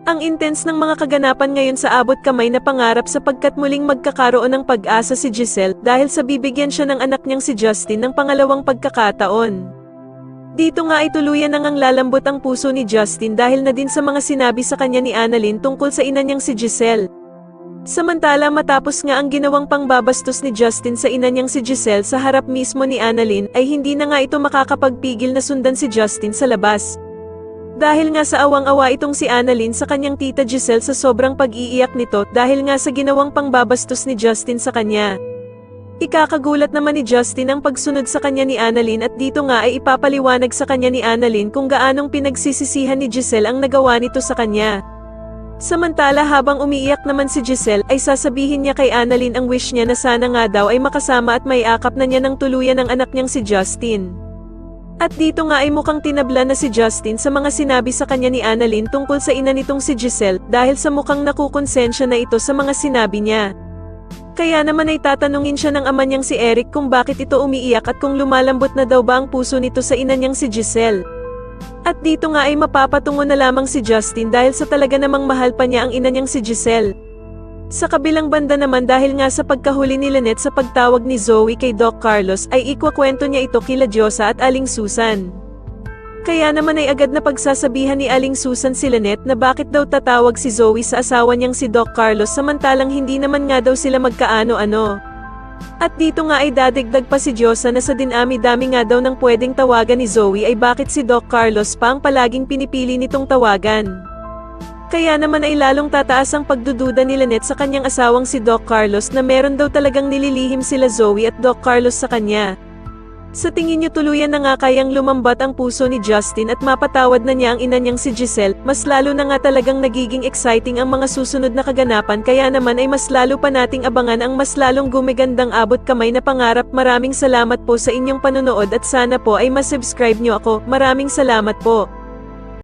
Ang intense ng mga kaganapan ngayon sa abot kamay na pangarap sapagkat muling magkakaroon ng pag-asa si Giselle dahil sa bibigyan siya ng anak niyang si Justin ng pangalawang pagkakataon. Dito nga ay tuluyan nang lalambot ang puso ni Justin dahil na din sa mga sinabi sa kanya ni Annalyn tungkol sa ina niyang si Giselle. Samantala matapos nga ang ginawang pangbabastos ni Justin sa ina niyang si Giselle sa harap mismo ni Annalyn ay hindi na nga ito makakapagpigil na sundan si Justin sa labas. Dahil nga sa awang-awa itong si Annalyn sa kanyang tita Giselle sa sobrang pag-iiyak nito dahil nga sa ginawang pangbabastos ni Justin sa kanya. Ikakagulat naman ni Justin ang pagsunod sa kanya ni Annalyn at dito nga ay ipapaliwanag sa kanya ni Annalyn kung gaanong pinagsisisihan ni Giselle ang nagawa nito sa kanya. Samantala habang umiiyak naman si Giselle ay sasabihin niya kay Annalyn ang wish niya na sana nga daw ay makasama at maiakap na niya ng tuluyan ang anak niyang si Justin. At dito nga ay mukhang tinabla na si Justin sa mga sinabi sa kanya ni Annalyn tungkol sa ina nitong si Giselle dahil sa mukhang nakukonsensya na ito sa mga sinabi niya. Kaya naman ay tatanungin siya ng ama niyang si Eric kung bakit ito umiiyak at kung lumalambot na daw ba ang puso nito sa ina niyang si Giselle. At dito nga ay mapapatungo na lamang si Justin dahil sa talaga namang mahal pa niya ang ina niyang si Giselle. Sa kabilang banda naman dahil nga sa pagkahuli ni Lynette sa pagtawag ni Zoe kay Doc Carlos ay ikwakwento niya ito kila Diyosa at Aling Susan. Kaya naman ay agad na pagsasabihan ni Aling Susan si Lynette na bakit daw tatawag si Zoe sa asawa niyang si Doc Carlos samantalang hindi naman nga daw sila magkaano-ano. At dito nga ay dadagdag pa si Diyosa na sa dinami-dami nga daw ng pwedeng tawagan ni Zoe ay bakit si Doc Carlos pa ang palaging pinipili nitong tawagan. Kaya naman ay lalong tataas ang pagdududa ni Lynette sa kanyang asawang si Doc Carlos na meron daw talagang nililihim sila Zoe at Doc Carlos sa kanya. Sa tingin niyo tuluyan na nga kayang lumambat ang puso ni Justin at mapatawad na niya ang ina niyang si Giselle, mas lalo na nga talagang nagiging exciting ang mga susunod na kaganapan kaya naman ay mas lalo pa nating abangan ang mas lalong gumigandang abot kamay na pangarap. Maraming salamat po sa inyong panonood at sana po ay masubscribe niyo ako. Maraming salamat po.